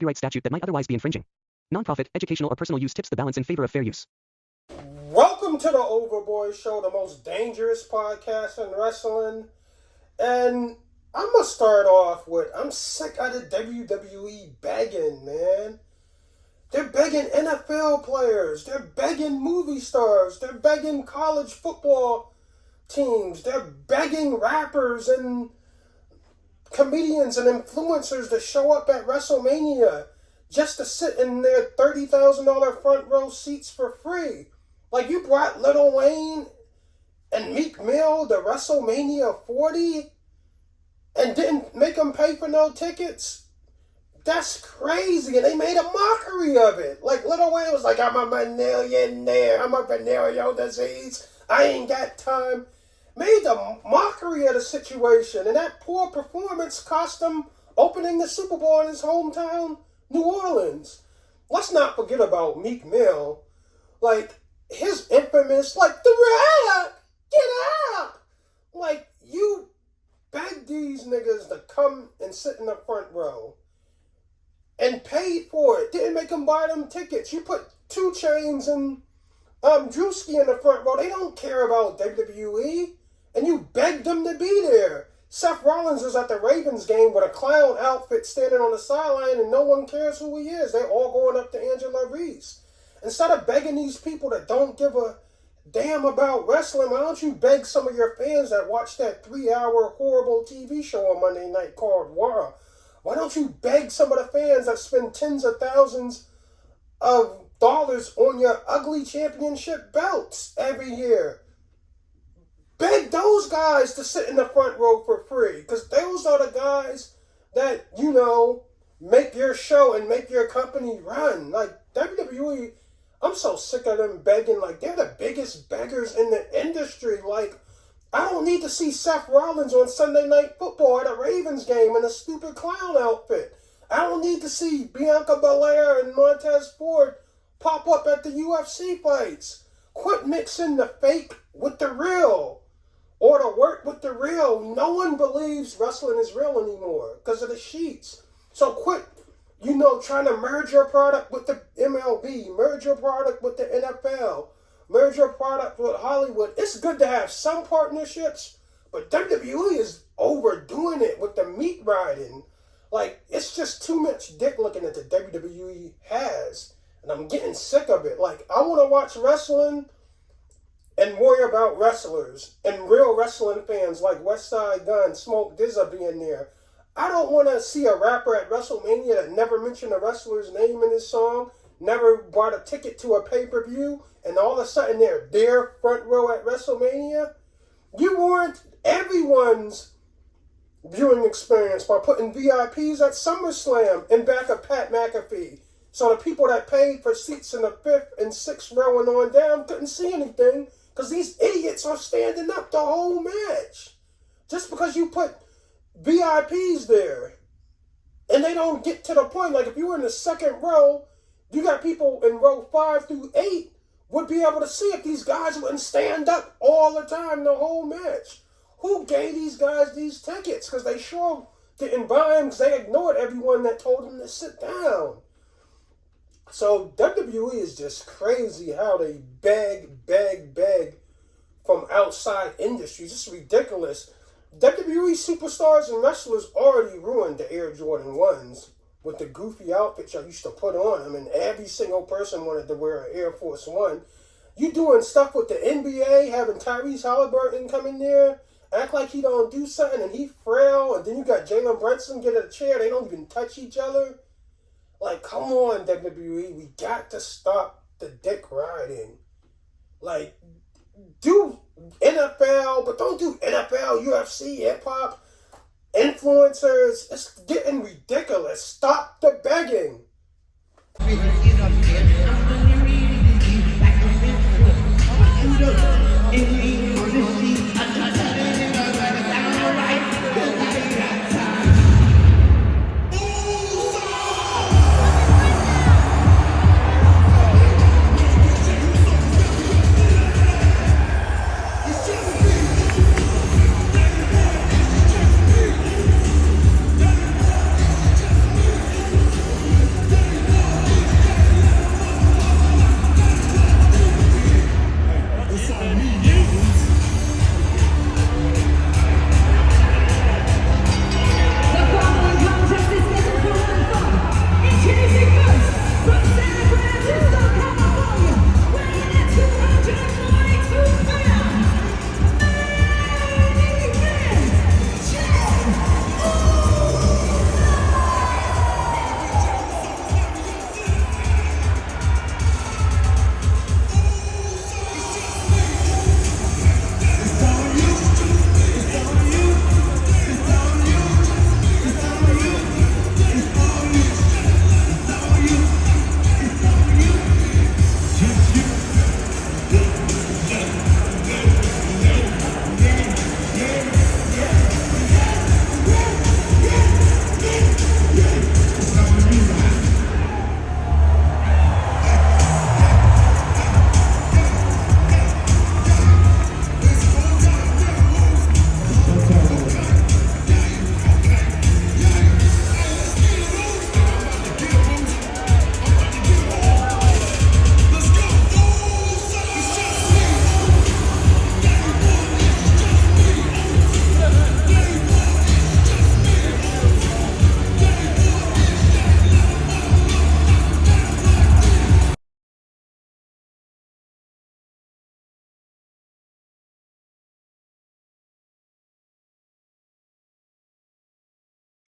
copyright statute that might otherwise be infringing. Nonprofit, educational, or personal use tips the balance in favor of fair use. Welcome to the Overboy Show, the most dangerous podcast in wrestling. And I'm going to start off with, I'm sick of the WWE begging, man. They're begging NFL players. They're begging movie stars. They're begging college football teams. They're begging rappers and comedians and influencers to show up at WrestleMania just to sit in their $30,000 front row seats for free. Like, you brought Lil Wayne and Meek Mill to WrestleMania 40 and didn't make them pay for no tickets? That's crazy. And they made a mockery of it. Like, Lil Wayne was like, I'm a millionaire. I'm a venereal disease. I ain't got time. Made a mockery of the situation. And that poor performance cost him opening the Super Bowl in his hometown, New Orleans. Let's not forget about Meek Mill. Like, his infamous, like, the rap, get up. Like, you begged these niggas to come and sit in the front row and paid for it. Didn't make them buy them tickets. You put 2 Chainz and Drewski in the front row. They don't care about WWE. And you begged them to be there. Seth Rollins was at the Ravens game with a clown outfit standing on the sideline and no one cares who he is. They're all going up to Angela Reese. Instead of begging these people that don't give a damn about wrestling, why don't you beg some of your fans that watch that 3-hour horrible TV show on Monday night called War? Why don't you beg some of the fans that spend tens of thousands of dollars on your ugly championship belts every year? Beg those guys to sit in the front row for free, because those are the guys that, you know, make your show and make your company run. Like, WWE, I'm so sick of them begging. Like, they're the biggest beggars in the industry. Like, I don't need to see Seth Rollins on Sunday Night Football at a Ravens game in a stupid clown outfit. I don't need to see Bianca Belair and Montez Ford pop up at the UFC fights. Quit mixing the fake with the real. Or to work with the real. No one believes wrestling is real anymore because of the sheets. So quit, you know, trying to merge your product with the MLB, merge your product with the NFL, merge your product with Hollywood. It's good to have some partnerships, but WWE is overdoing it with the meat riding. Like, it's just too much dick looking that the WWE has. And I'm getting sick of it. Like, I want to watch wrestling and worry about wrestlers and real wrestling fans like Westside Gunn, Smoke DZA being there. I don't want to see a rapper at WrestleMania that never mentioned a wrestler's name in his song, never bought a ticket to a pay-per-view, and all of a sudden they're there front row at WrestleMania. You ruined everyone's viewing experience by putting VIPs at SummerSlam in back of Pat McAfee. So the people that paid for seats in the 5th and 6th row and on down couldn't see anything, because these idiots are standing up the whole match. Just because you put VIPs there and they don't get to the point. Like, if you were in the 2nd row, you got people in row 5 through 8 would be able to see if these guys wouldn't stand up all the time the whole match. Who gave these guys these tickets? Because they sure didn't buy them, because they ignored everyone that told them to sit down. So WWE is just crazy how they beg from outside industries. It's ridiculous. WWE superstars and wrestlers already ruined the Air Jordan 1s with the goofy outfits I used to put on them, and every single person wanted to wear an Air Force One. You doing stuff with the NBA, having Tyrese Halliburton come in there, act like he don't do something, and he frail, and then you got Jalen Brunson get in a chair, they don't even touch each other. Like, come on, WWE, we got to stop the dick riding. Like, do NFL, but don't do NFL, UFC, hip-hop, influencers. It's getting ridiculous. Stop the begging.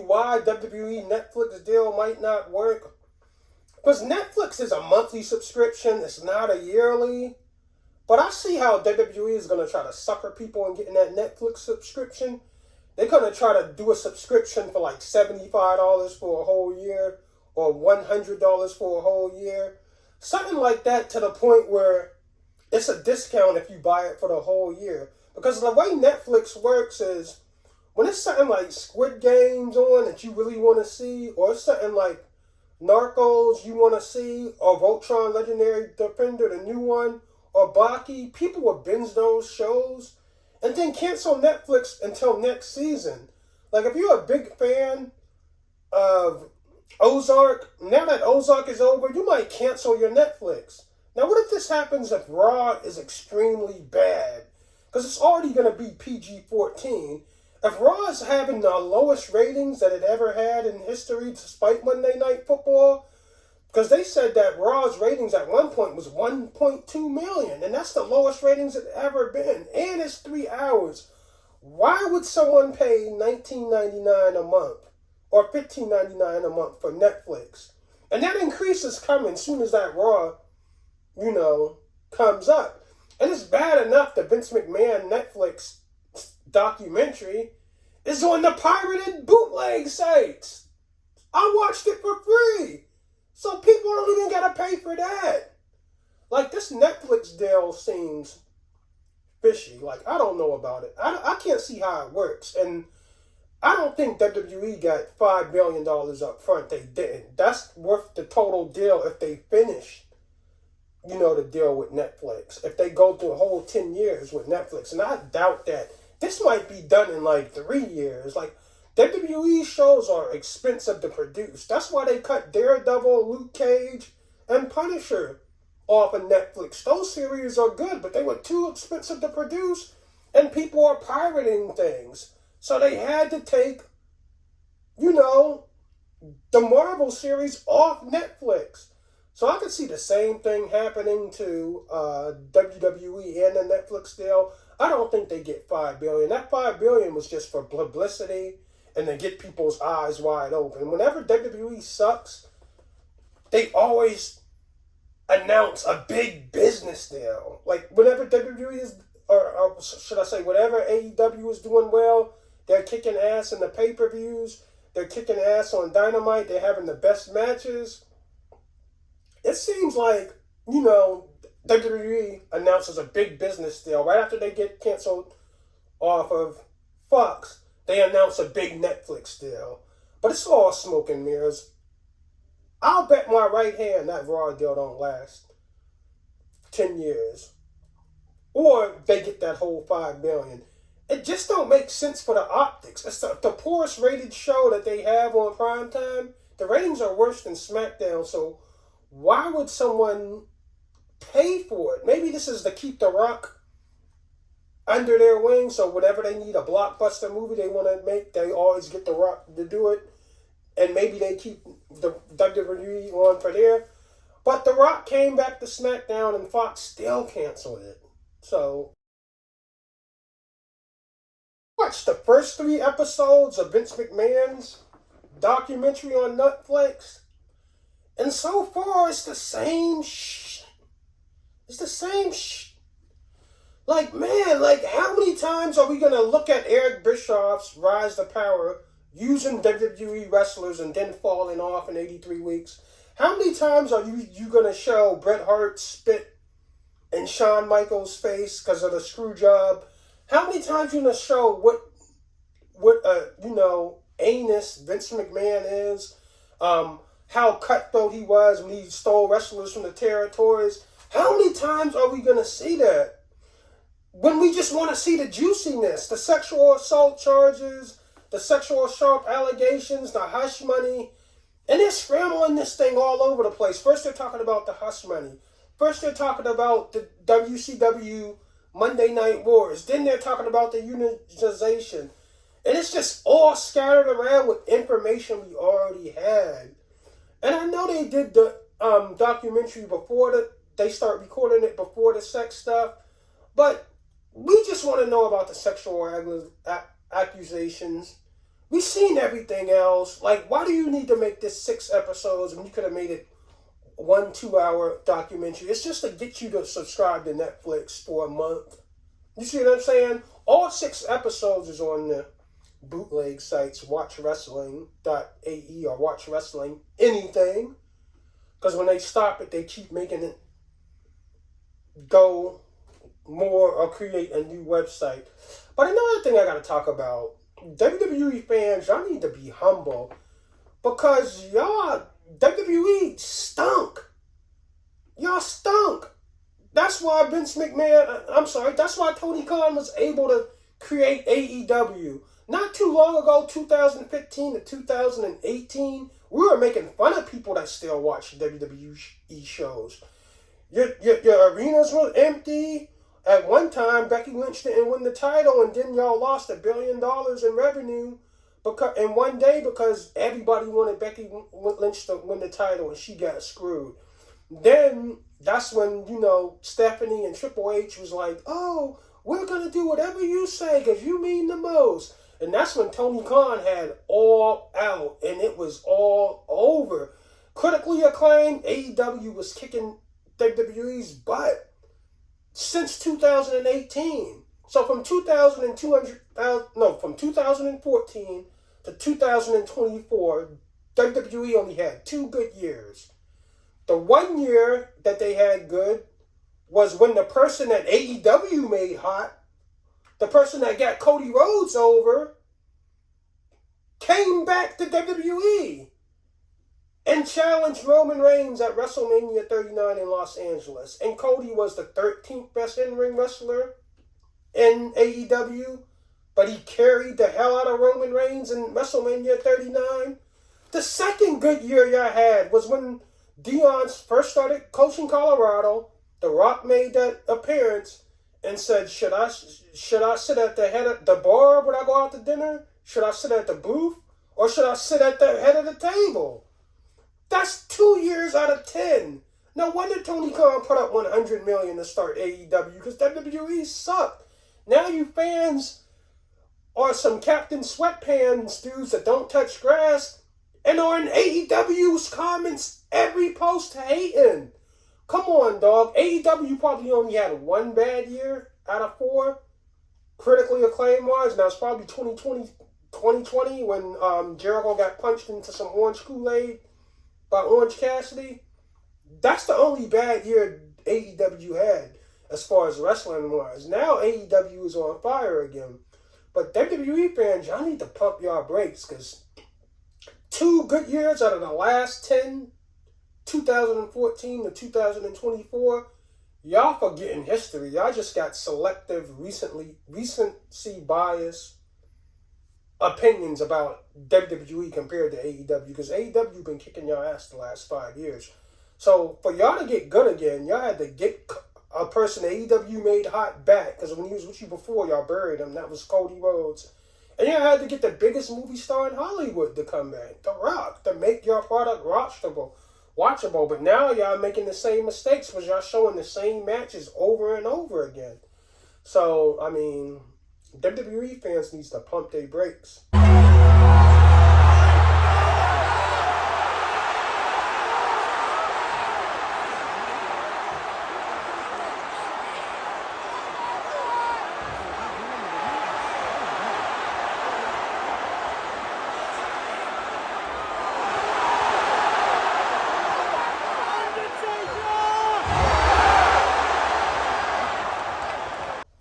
why WWE Netflix deal might not work. Because Netflix is a monthly subscription, it's not a yearly. But I see how WWE is going to try to sucker people in getting that Netflix subscription. They're going to try to do a subscription for like $75 for a whole year or $100 for a whole year. Something like that, to the point where it's a discount if you buy it for the whole year. Because the way Netflix works is when it's something like Squid Games on that you really want to see, or it's something like Narcos you want to see, or Voltron Legendary Defender, the new one, or Baki, people will binge those shows and then cancel Netflix until next season. Like, if you're a big fan of Ozark, now that Ozark is over, you might cancel your Netflix. Now, what if this happens if Raw is extremely bad? Because it's already going to be PG-14. If Raw is having the lowest ratings that it ever had in history despite Monday Night Football, because they said that Raw's ratings at one point was 1.2 million, and that's the lowest ratings it ever been, and it's 3 hours. Why would someone pay $19.99 a month or $15.99 a month for Netflix? And that increase is coming as soon as that Raw, comes up. And it's bad enough that Vince McMahon Netflix documentary is on the pirated bootleg sites. I watched it for free. So people don't even gotta pay for that. Like, this Netflix deal seems fishy. Like, I don't know about it. I can't see how it works. And I don't think WWE got $5 billion up front. They didn't. That's worth the total deal if they finish, the deal with Netflix. If they go through a whole 10 years with Netflix. And I doubt that. This might be done in like 3 years. Like, WWE shows are expensive to produce. That's why they cut Daredevil, Luke Cage, and Punisher off of Netflix. Those series are good, but they were too expensive to produce, and people are pirating things. So they had to take, the Marvel series off Netflix. So I could see the same thing happening to WWE and the Netflix deal. I don't think they get $5 billion. That $5 billion was just for publicity and to get people's eyes wide open. Whenever WWE sucks, they always announce a big business deal. Like, whenever WWE is, or should I say, whenever AEW is doing well, they're kicking ass in the pay-per-views. They're kicking ass on Dynamite. They're having the best matches. It seems like, WWE announces a big business deal. Right after they get canceled off of Fox, they announce a big Netflix deal. But it's all smoke and mirrors. I'll bet my right hand that Raw deal don't last 10 years. Or they get that whole $5 billion. It just don't make sense for the optics. It's the poorest rated show that they have on primetime. The ratings are worse than SmackDown, so why would someone pay for it? Maybe this is to keep The Rock under their wing, so whenever they need a blockbuster movie they want to make, they always get The Rock to do it. And maybe they keep the WWE on for there. But The Rock came back to SmackDown and Fox still canceled it. So, watch the first 3 episodes of Vince McMahon's documentary on Netflix. And so far, it's the same shit. It's the same shit. Like, man, how many times are we going to look at Eric Bischoff's rise to power using WWE wrestlers and then falling off in 83 weeks? How many times are you going to show Bret Hart spit in Shawn Michaels' face because of the screw job? How many times are you going to show what anus Vince McMahon is? How cutthroat he was when he stole wrestlers from the territories? How many times are we going to see that? When we just want to see the juiciness, the sexual assault charges, the sexual assault allegations, the hush money, and they're scrambling this thing all over the place. First they're talking about the hush money. First they're talking about the WCW Monday Night Wars. Then they're talking about the unionization. And it's just all scattered around with information we already had. And I know they did the documentary before they start recording it before the sex stuff. But we just want to know about the sexual accusations. We seen everything else. Like, why do you need to make this 6 episodes when you could have made it 1 2-hour documentary? It's just to get you to subscribe to Netflix for a month. You see what I'm saying? All 6 episodes is on the bootleg sites, watchwrestling.ae or Watch Wrestling Anything. Because when they stop it, they keep making it go more or create a new website. But another thing I got to talk about, WWE fans, y'all need to be humble. Because y'all, WWE stunk. Y'all stunk. That's why Vince McMahon, that's why Tony Khan was able to create AEW. Not too long ago, 2015 to 2018, we were making fun of people that still watch WWE shows. Your arenas were empty. At one time, Becky Lynch didn't win the title, and then y'all lost $1 billion in revenue in one day because everybody wanted Becky Lynch to win the title, and she got screwed. Then that's when, Stephanie and Triple H was like, oh, we're going to do whatever you say because you mean the most. And that's when Tony Khan had All Out, and it was all over. Critically acclaimed, AEW was kicking WWE's butt since 2018. So from 2014 to 2024, WWE only had 2 good years. The 1 year that they had good was when the person that AEW made hot, the person that got Cody Rhodes over, came back to WWE and challenged Roman Reigns at WrestleMania 39 in Los Angeles. And Cody was the 13th best in-ring wrestler in AEW, but he carried the hell out of Roman Reigns in WrestleMania 39. The second good year y'all had was when Dion first started coaching Colorado. The Rock made that appearance and said, should I sit at the head of the bar when I go out to dinner? Should I sit at the booth? Or should I sit at the head of the table? That's 2 years out of 10. No wonder Tony Khan put up $100 million to start AEW, because WWE sucked. Now you fans are some Captain Sweatpants dudes that don't touch grass and are in AEW's comments every post hating. Come on, dog. AEW probably only had 1 bad year out of 4, critically acclaimed wise. Now it's probably 2020 when Jericho got punched into some orange Kool-Aid by Orange Cassidy. That's the only bad year AEW had as far as wrestling wise. Now AEW is on fire again. But WWE fans, y'all need to pump y'all brakes, because 2 good years out of the last 10, 2014 to 2024, y'all forgetting history. Y'all just got selective, recency bias opinions about WWE compared to AEW, because AEW been kicking y'all ass the last 5 years. So for y'all to get good again, y'all had to get a person AEW made hot back, because when he was with you before, y'all buried him. That was Cody Rhodes. And y'all had to get the biggest movie star in Hollywood to come back, The Rock, to make your product watchable. But now y'all making the same mistakes because y'all showing the same matches over and over again. So, I mean, WWE fans needs to pump their brakes.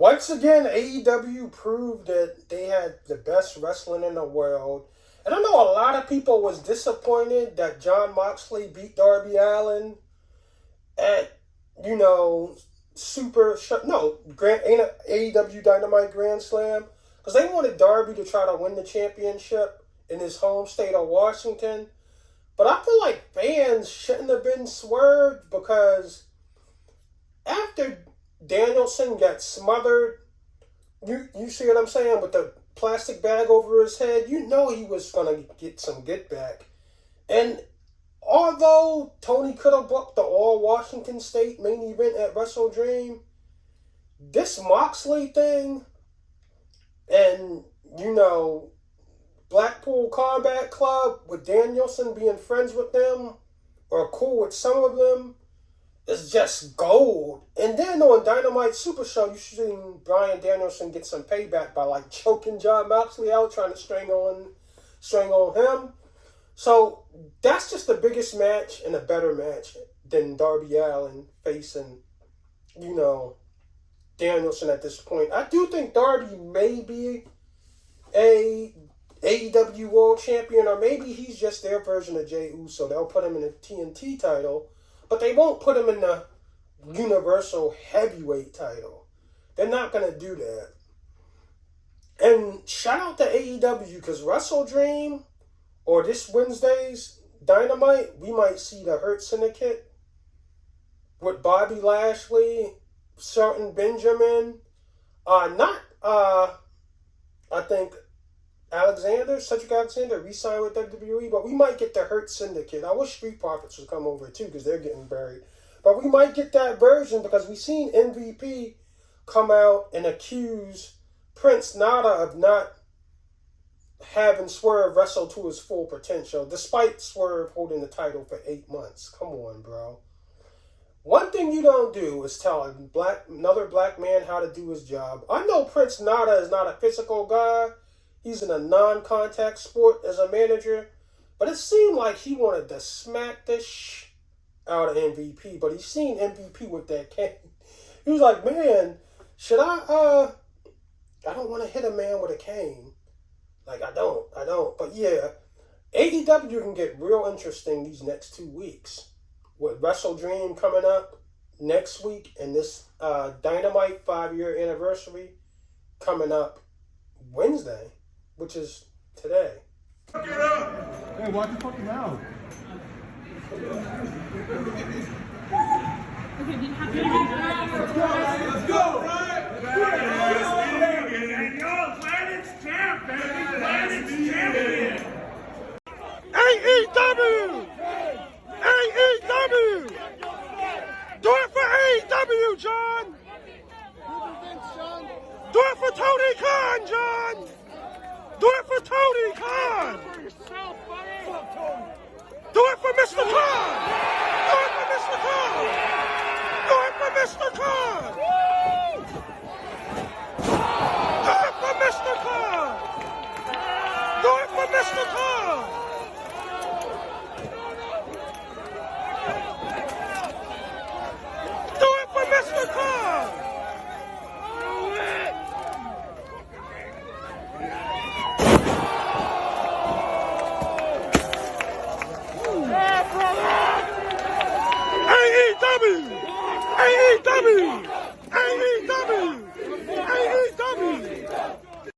Once again, AEW proved that they had the best wrestling in the world. And I know a lot of people was disappointed that Jon Moxley beat Darby Allin at, AEW Dynamite Grand Slam. Because they wanted Darby to try to win the championship in his home state of Washington. But I feel like fans shouldn't have been swerved, because after Danielson got smothered, you see what I'm saying, with the plastic bag over his head, he was going to get some get back. And although Tony could have booked the All-Washington State main event at Wrestle Dream, this Moxley thing, and, Blackpool Combat Club, with Danielson being friends with them, or cool with some of them, is just gold. And then on Dynamite Super Show, you seen Bryan Danielson get some payback by like choking Jon Moxley out, trying to string on him. So that's just the biggest match and a better match than Darby Allin facing, Danielson at this point. I do think Darby may be a AEW World Champion, or maybe he's just their version of Jey Uso. They'll put him in the TNT title, but they won't put him in the Universal Heavyweight title. They're not going to do that. And shout out to AEW, because Wrestle Dream, or this Wednesday's Dynamite, we might see the Hurt Syndicate with Bobby Lashley, Shelton Benjamin, I think Cedric Alexander re-signed with WWE, but we might get the Hurt Syndicate. I wish Street Profits would come over too, because they're getting buried. But we might get that version, because we've seen MVP come out and accuse Prince Nana of not having Swerve wrestle to his full potential, despite Swerve holding the title for 8 months. Come on, bro. One thing you don't do is tell another black man how to do his job. I know Prince Nana is not a physical guy. He's in a non-contact sport as a manager. But it seemed like he wanted to smack the out of MVP. But he's seen MVP with that cane. He was like, man, should I don't want to hit a man with a cane. Like, I don't. But yeah, AEW can get real interesting these next 2 weeks. With Wrestle Dream coming up next week, and this Dynamite 5-year anniversary coming up Wednesday, which is today. Hey, watch your fucking mouth. Let's go, right? Planet's champ, baby. Planet's champion. AEW! AEW! Do it for AEW, John! Do it for Tony Khan, John! Do it for Tony Khan! Do it for Mr. Khan! Do it for Mr. Khan! Do it for Mr. Khan! Do it for Mr. Khan! Do it for Mr. Khan!